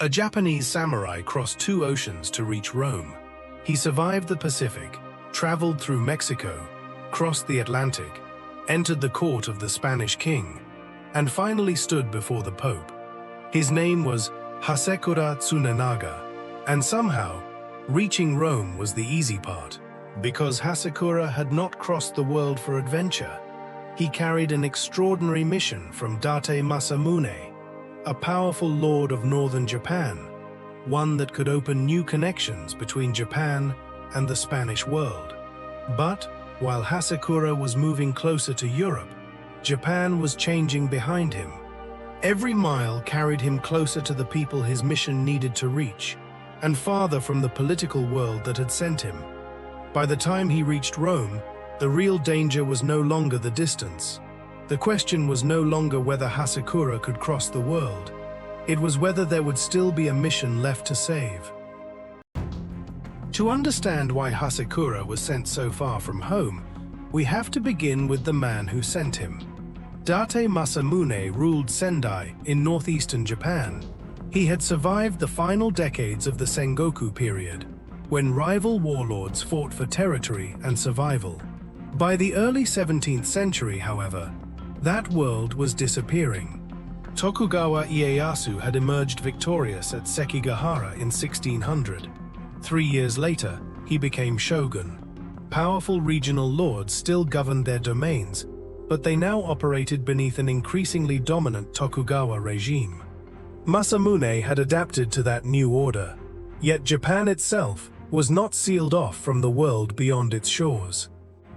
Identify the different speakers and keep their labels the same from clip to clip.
Speaker 1: A Japanese samurai crossed 2 oceans to reach Rome. He survived the Pacific, traveled through Mexico, crossed the Atlantic, entered the court of the Spanish king, and finally stood before the Pope. His name was Hasekura Tsunenaga, and somehow, reaching Rome was the easy part. Because Hasekura had not crossed the world for adventure, he carried an extraordinary mission from Date Masamune, a powerful lord of northern Japan, one that could open new connections between Japan and the Spanish world. But while Hasekura was moving closer to Europe, Japan was changing behind him. Every mile carried him closer to the people his mission needed to reach, and farther from the political world that had sent him. By the time he reached Rome, the real danger was no longer the distance. The question was no longer whether Hasekura could cross the world. It was whether there would still be a mission left to save. To understand why Hasekura was sent so far from home, we have to begin with the man who sent him. Date Masamune ruled Sendai in northeastern Japan. He had survived the final decades of the Sengoku period, when rival warlords fought for territory and survival. By the early 17th century, however, that world was disappearing. Tokugawa Ieyasu had emerged victorious at Sekigahara in 1600. 3 years later, he became shogun. Powerful regional lords still governed their domains, but they now operated beneath an increasingly dominant Tokugawa regime. Masamune had adapted to that new order, yet Japan itself was not sealed off from the world beyond its shores.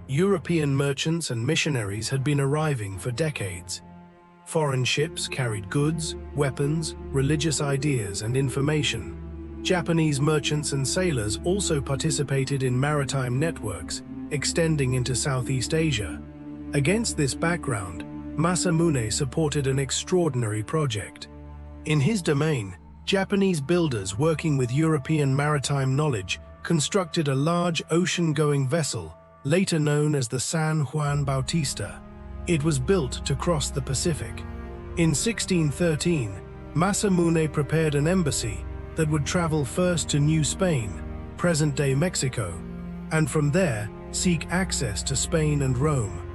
Speaker 1: European merchants and missionaries had been arriving for decades. Foreign ships carried goods, weapons, religious ideas, and information. Japanese merchants and sailors also participated in maritime networks, extending into Southeast Asia. Against this background, Masamune supported an extraordinary project. In his domain, Japanese builders working with European maritime knowledge constructed a large ocean-going vessel, later known as the San Juan Bautista. It was built to cross the Pacific. In 1613, Masamune prepared an embassy that would travel first to New Spain, present-day Mexico, and from there seek access to Spain and Rome.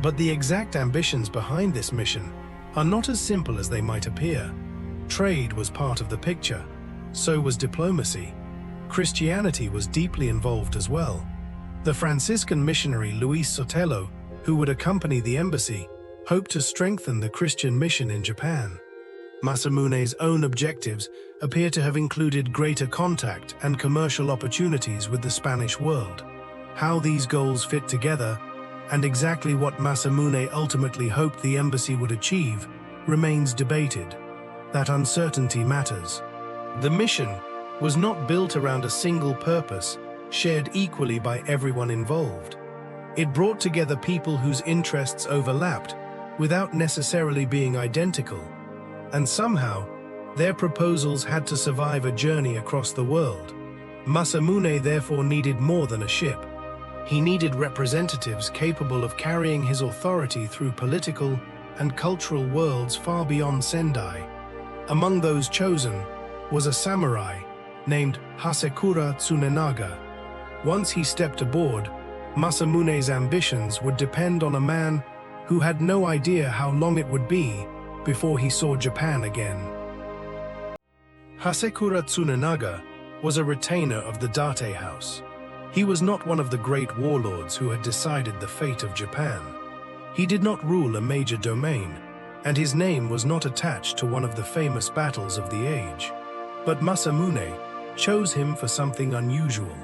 Speaker 1: But the exact ambitions behind this mission are not as simple as they might appear. Trade was part of the picture, so was diplomacy. Christianity was deeply involved as well. The Franciscan missionary Luis Sotelo, who would accompany the embassy, hoped to strengthen the Christian mission in Japan. Masamune's own objectives appear to have included greater contact and commercial opportunities with the Spanish world. How these goals fit together, and exactly what Masamune ultimately hoped the embassy would achieve, remains debated. That uncertainty matters. The mission was not built around a single purpose, shared equally by everyone involved. It brought together people whose interests overlapped, without necessarily being identical, and somehow, their proposals had to survive a journey across the world. Masamune therefore needed more than a ship. He needed representatives capable of carrying his authority through political and cultural worlds far beyond Sendai. Among those chosen was a samurai named Hasekura Tsunenaga. Once he stepped aboard, Masamune's ambitions would depend on a man who had no idea how long it would be before he saw Japan again. Hasekura Tsunenaga was a retainer of the Date house. He was not one of the great warlords who had decided the fate of Japan. He did not rule a major domain, and his name was not attached to one of the famous battles of the age. But Masamune chose him for something unusual.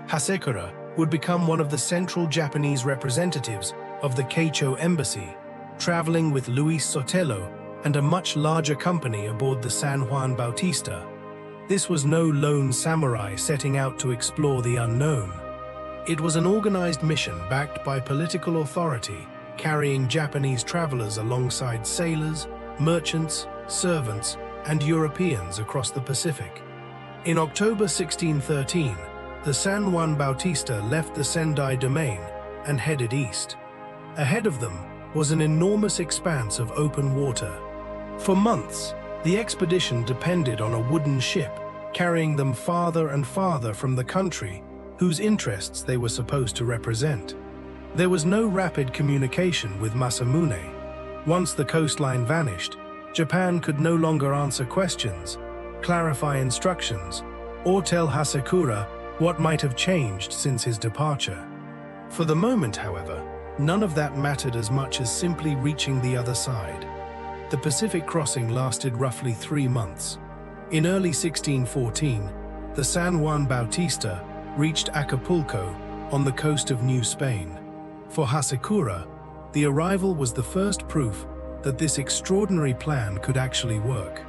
Speaker 1: Hasekura would become one of the central Japanese representatives of the Keicho embassy, traveling with Luis Sotelo and a much larger company aboard the San Juan Bautista. This was no lone samurai setting out to explore the unknown. It was an organized mission backed by political authority, carrying Japanese travelers alongside sailors, merchants, servants, and Europeans across the Pacific. In October 1613, the San Juan Bautista left the Sendai domain and headed east. Ahead of them was an enormous expanse of open water. For months, The expedition depended on a wooden ship, carrying them farther and farther from the country whose interests they were supposed to represent. There was no rapid communication with Masamune. Once the coastline vanished, Japan could no longer answer questions, clarify instructions, or tell Hasekura what might have changed since his departure. For the moment, however, none of that mattered as much as simply reaching the other side. The Pacific crossing lasted roughly 3 months. In early 1614, the San Juan Bautista reached Acapulco on the coast of New Spain. For Hasekura, the arrival was the first proof that this extraordinary plan could actually work.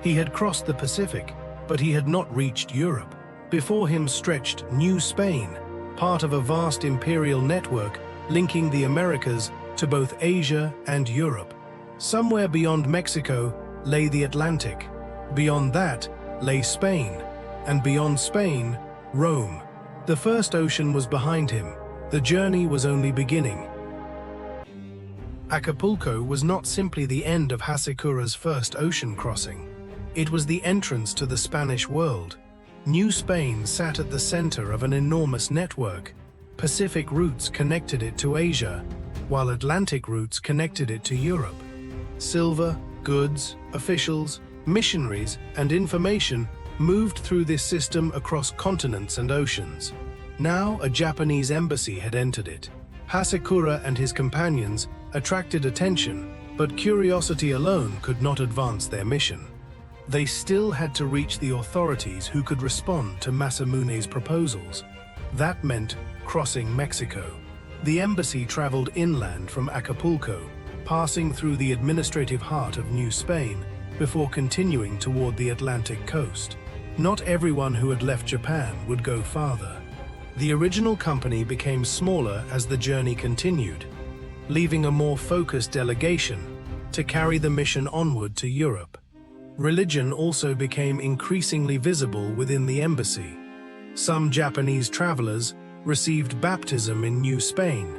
Speaker 1: He had crossed the Pacific, but he had not reached Europe. Before him stretched New Spain, part of a vast imperial network linking the Americas to both Asia and Europe. Somewhere beyond Mexico lay the Atlantic. Beyond that lay Spain, and beyond Spain, Rome. The first ocean was behind him. The journey was only beginning. Acapulco was not simply the end of Hasekura's first ocean crossing. It was the entrance to the Spanish world. New Spain sat at the center of an enormous network. Pacific routes connected it to Asia, while Atlantic routes connected it to Europe. Silver, goods, officials, missionaries, and information moved through this system across continents and oceans. Now a Japanese embassy had entered it. Hasekura and his companions attracted attention, but curiosity alone could not advance their mission. They still had to reach the authorities who could respond to Masamune's proposals. That meant crossing Mexico. The embassy traveled inland from Acapulco, passing through the administrative heart of New Spain before continuing toward the Atlantic coast. Not everyone who had left Japan would go farther. The original company became smaller as the journey continued, leaving a more focused delegation to carry the mission onward to Europe. Religion also became increasingly visible within the embassy. Some Japanese travelers received baptism in New Spain,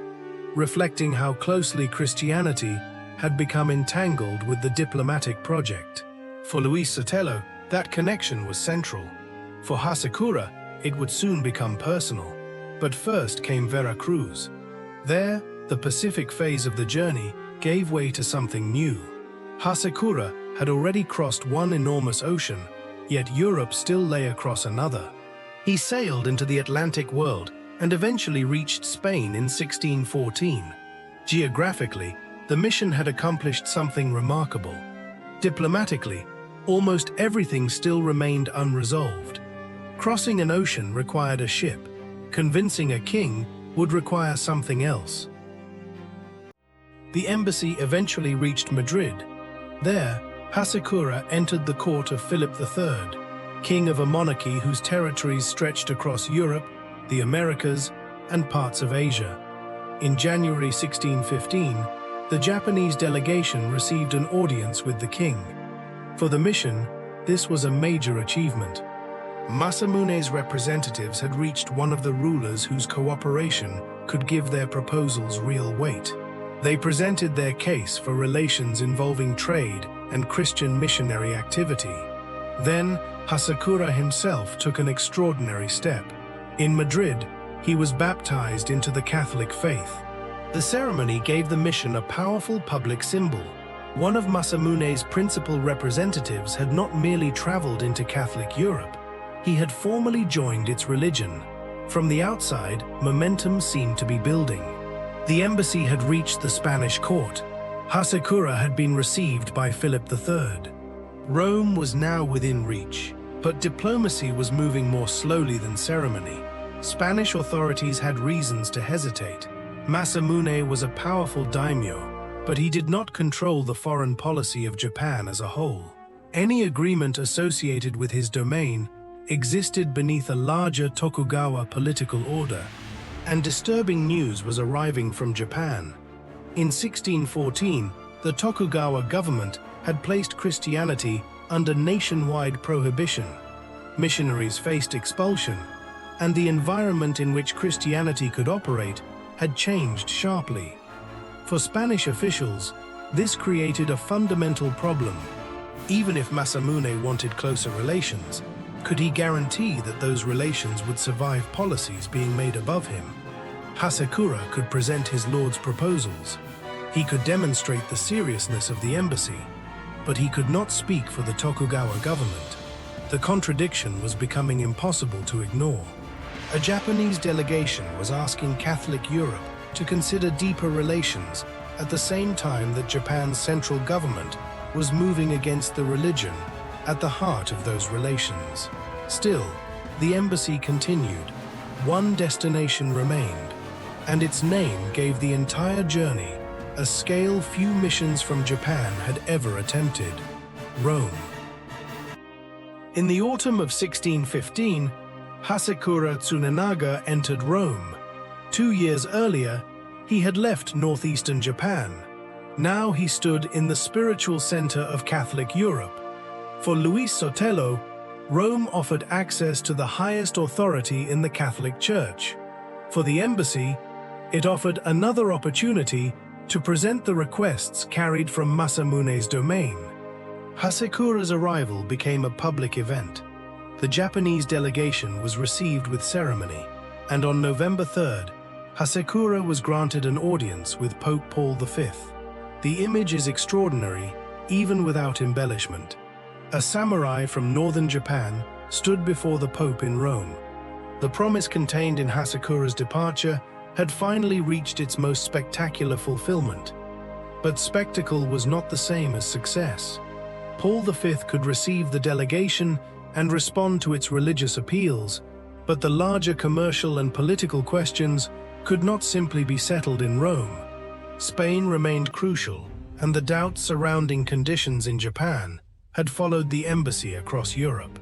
Speaker 1: reflecting how closely Christianity had become entangled with the diplomatic project. For Luis Sotelo, that connection was central. For Hasekura, it would soon become personal. But first came Veracruz. There, the Pacific phase of the journey gave way to something new. Hasekura had already crossed one enormous ocean, yet Europe still lay across another. He sailed into the Atlantic world and eventually reached Spain in 1614. Geographically, the mission had accomplished something remarkable. Diplomatically, almost everything still remained unresolved. Crossing an ocean required a ship. Convincing a king would require something else. The embassy eventually reached Madrid. There, Hasekura entered the court of Philip III, king of a monarchy whose territories stretched across Europe, the Americas, and parts of Asia. In January 1615, the Japanese delegation received an audience with the king. For the mission, this was a major achievement. Masamune's representatives had reached one of the rulers whose cooperation could give their proposals real weight. They presented their case for relations involving trade and Christian missionary activity. Then, Hasekura himself took an extraordinary step. In Madrid, he was baptized into the Catholic faith. The ceremony gave the mission a powerful public symbol. One of Masamune's principal representatives had not merely traveled into Catholic Europe, he had formally joined its religion. From the outside, momentum seemed to be building. The embassy had reached the Spanish court. Hasekura had been received by Philip III. Rome was now within reach, but diplomacy was moving more slowly than ceremony. Spanish authorities had reasons to hesitate. Masamune was a powerful daimyo, but he did not control the foreign policy of Japan as a whole. Any agreement associated with his domain existed beneath a larger Tokugawa political order, and disturbing news was arriving from Japan. In 1614, the Tokugawa government had placed Christianity under nationwide prohibition. Missionaries faced expulsion, and the environment in which Christianity could operate had changed sharply. For Spanish officials, this created a fundamental problem. Even if Masamune wanted closer relations, could he guarantee that those relations would survive policies being made above him? Hasekura could present his lord's proposals. He could demonstrate the seriousness of the embassy, but he could not speak for the Tokugawa government. The contradiction was becoming impossible to ignore. A Japanese delegation was asking Catholic Europe to consider deeper relations at the same time that Japan's central government was moving against the religion at the heart of those relations. Still, the embassy continued. One destination remained, and its name gave the entire journey a scale few missions from Japan had ever attempted: Rome. In the autumn of 1615, Hasekura Tsunenaga entered Rome. 2 years earlier, he had left northeastern Japan. Now he stood in the spiritual center of Catholic Europe. For Luis Sotelo, Rome offered access to the highest authority in the Catholic Church. For the embassy, it offered another opportunity to present the requests carried from Masamune's domain. Hasekura's arrival became a public event. The Japanese delegation was received with ceremony, and on November 3rd, Hasekura was granted an audience with Pope Paul V. The image is extraordinary, even without embellishment. A samurai from northern Japan stood before the Pope in Rome. The promise contained in Hasekura's departure had finally reached its most spectacular fulfillment. But spectacle was not the same as success. Paul V could receive the delegation and respond to its religious appeals, but the larger commercial and political questions could not simply be settled in Rome. Spain remained crucial, and the doubts surrounding conditions in Japan had followed the embassy across Europe.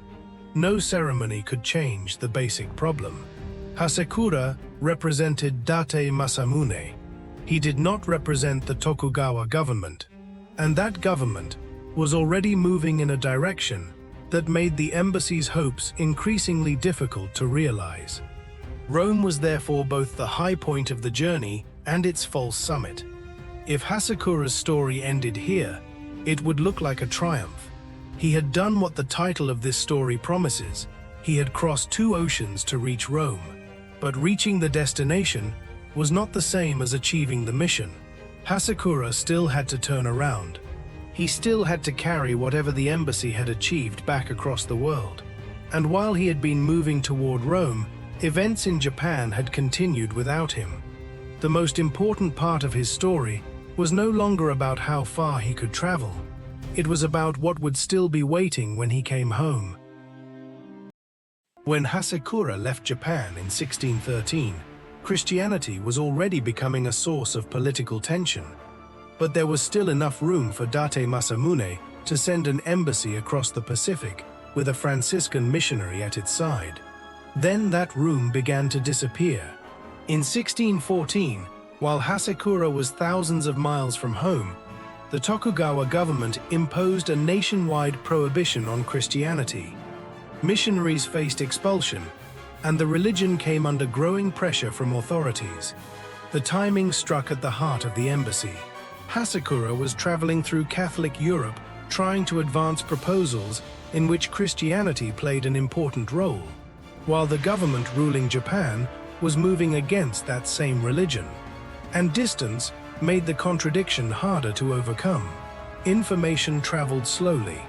Speaker 1: No ceremony could change the basic problem. Hasekura represented Date Masamune. He did not represent the Tokugawa government, and that government was already moving in a direction that made the embassy's hopes increasingly difficult to realize. Rome was therefore both the high point of the journey and its false summit. If Hasekura's story ended here, it would look like a triumph. He had done what the title of this story promises. He had crossed 2 oceans to reach Rome. But reaching the destination was not the same as achieving the mission. Hasekura still had to turn around. He still had to carry whatever the embassy had achieved back across the world. And while he had been moving toward Rome, events in Japan had continued without him. The most important part of his story was no longer about how far he could travel. It was about what would still be waiting when he came home. When Hasekura left Japan in 1613, Christianity was already becoming a source of political tension. But there was still enough room for Date Masamune to send an embassy across the Pacific with a Franciscan missionary at its side. Then that room began to disappear. In 1614, while Hasekura was thousands of miles from home, the Tokugawa government imposed a nationwide prohibition on Christianity. Missionaries faced expulsion, and the religion came under growing pressure from authorities. The timing struck at the heart of the embassy. Hasekura was traveling through Catholic Europe, trying to advance proposals in which Christianity played an important role, while the government ruling Japan was moving against that same religion. And distance made the contradiction harder to overcome. Information traveled slowly.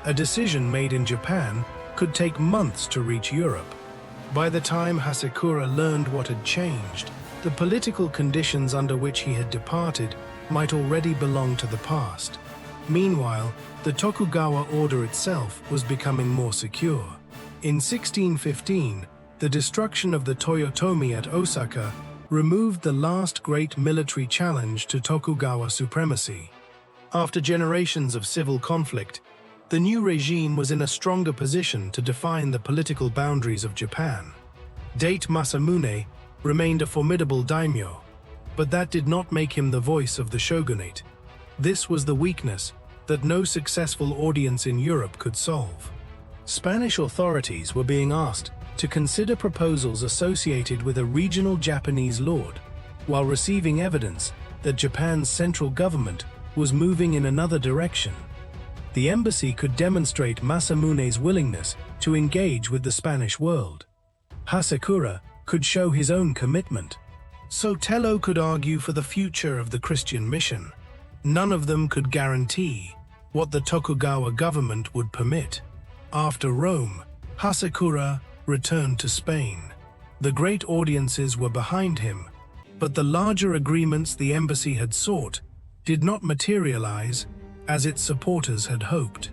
Speaker 1: A decision made in Japan could take months to reach Europe. By the time Hasekura learned what had changed, the political conditions under which he had departed might already belong to the past. Meanwhile, the Tokugawa order itself was becoming more secure. In 1615, the destruction of the Toyotomi at Osaka removed the last great military challenge to Tokugawa supremacy. After generations of civil conflict, the new regime was in a stronger position to define the political boundaries of Japan. Date Masamune remained a formidable daimyo, but that did not make him the voice of the shogunate. This was the weakness that no successful audience in Europe could solve. Spanish authorities were being asked to consider proposals associated with a regional Japanese lord, while receiving evidence that Japan's central government was moving in another direction. The embassy could demonstrate Masamune's willingness to engage with the Spanish world. Hasekura could show his own commitment. So Tello could argue for the future of the Christian mission. None of them could guarantee what the Tokugawa government would permit. After Rome, Hasekura returned to Spain. The great audiences were behind him, but the larger agreements the embassy had sought did not materialize as its supporters had hoped.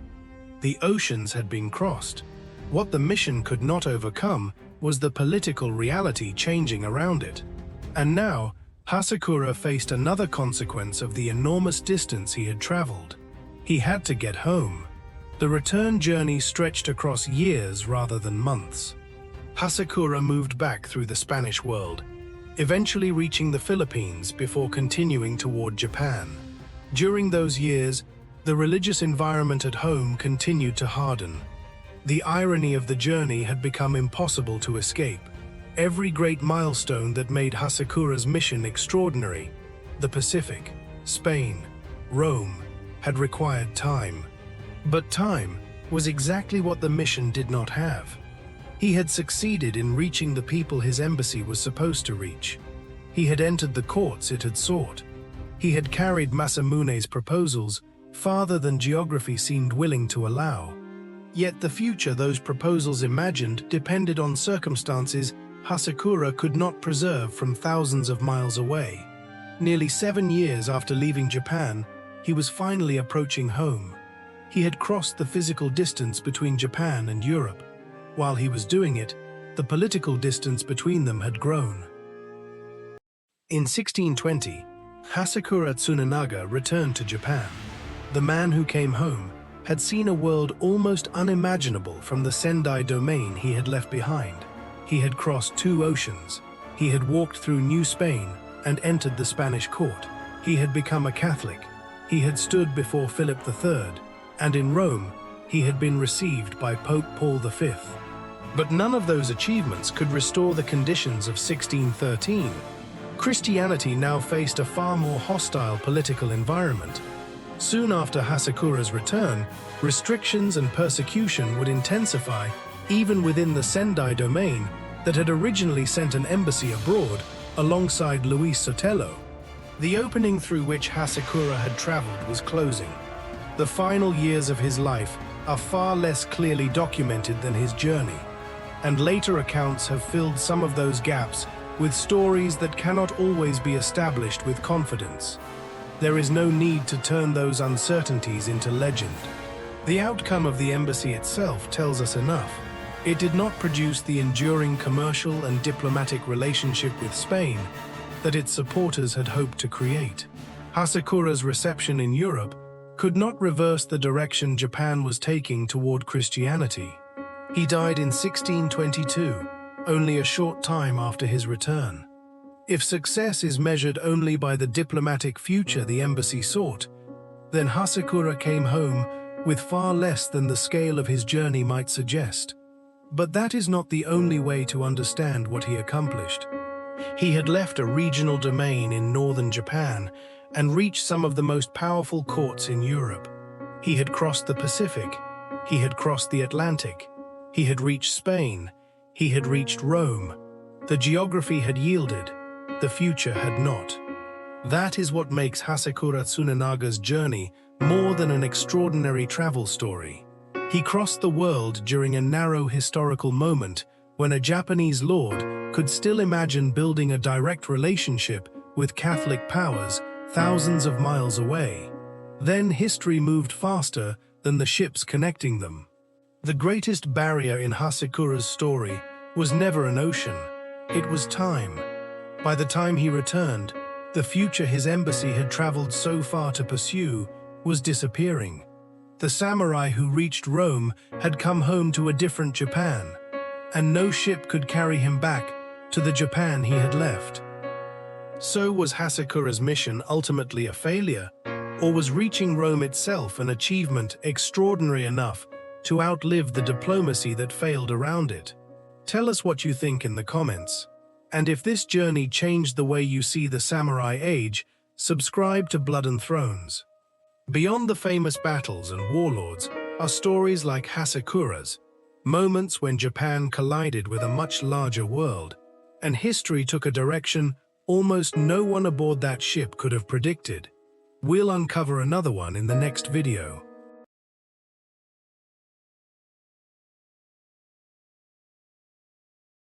Speaker 1: The oceans had been crossed. What the mission could not overcome was the political reality changing around it. And now, Hasekura faced another consequence of the enormous distance he had traveled. He had to get home. The return journey stretched across years rather than months. Hasekura moved back through the Spanish world, eventually reaching the Philippines before continuing toward Japan. During those years, the religious environment at home continued to harden. The irony of the journey had become impossible to escape. Every great milestone that made Hasekura's mission extraordinary, the Pacific, Spain, Rome, had required time. But time was exactly what the mission did not have. He had succeeded in reaching the people his embassy was supposed to reach. He had entered the courts it had sought. He had carried Masamune's proposals farther than geography seemed willing to allow. Yet the future those proposals imagined depended on circumstances Hasekura could not preserve from thousands of miles away. Nearly 7 years after leaving Japan, he was finally approaching home. He had crossed the physical distance between Japan and Europe. While he was doing it, the political distance between them had grown. In 1620, Hasekura Tsunenaga returned to Japan. The man who came home had seen a world almost unimaginable from the Sendai domain he had left behind. He had crossed 2 oceans. He had walked through New Spain and entered the Spanish court. He had become a Catholic. He had stood before Philip III, and in Rome, he had been received by Pope Paul V. But none of those achievements could restore the conditions of 1613. Christianity now faced a far more hostile political environment. Soon after Hasekura's return, restrictions and persecution would intensify even within the Sendai domain that had originally sent an embassy abroad alongside Luis Sotelo. The opening through which Hasekura had traveled was closing. The final years of his life are far less clearly documented than his journey, and later accounts have filled some of those gaps with stories that cannot always be established with confidence. There is no need to turn those uncertainties into legend. The outcome of the embassy itself tells us enough. It did not produce the enduring commercial and diplomatic relationship with Spain that its supporters had hoped to create. Hasekura's reception in Europe could not reverse the direction Japan was taking toward Christianity. He died in 1622, only a short time after his return. If success is measured only by the diplomatic future the embassy sought, then Hasekura came home with far less than the scale of his journey might suggest. But that is not the only way to understand what he accomplished. He had left a regional domain in northern Japan and reached some of the most powerful courts in Europe. He had crossed the Pacific. He had crossed the Atlantic. He had reached Spain. He had reached Rome. The geography had yielded. The future had not. That is what makes Hasekura Tsunenaga's journey more than an extraordinary travel story. He crossed the world during a narrow historical moment when a Japanese lord could still imagine building a direct relationship with Catholic powers thousands of miles away. Then history moved faster than the ships connecting them. The greatest barrier in Hasekura's story was never an ocean. It was time. By the time he returned, the future his embassy had traveled so far to pursue was disappearing. The samurai who reached Rome had come home to a different Japan, and no ship could carry him back to the Japan he had left. So was Hasekura's mission ultimately a failure, or was reaching Rome itself an achievement extraordinary enough to outlive the diplomacy that failed around it? Tell us what you think in the comments. And if this journey changed the way you see the samurai age, subscribe to Blood and Thrones. Beyond the famous battles and warlords are stories like Hasekura's, moments when Japan collided with a much larger world, and history took a direction almost no one aboard that ship could have predicted. We'll uncover another one in the next video.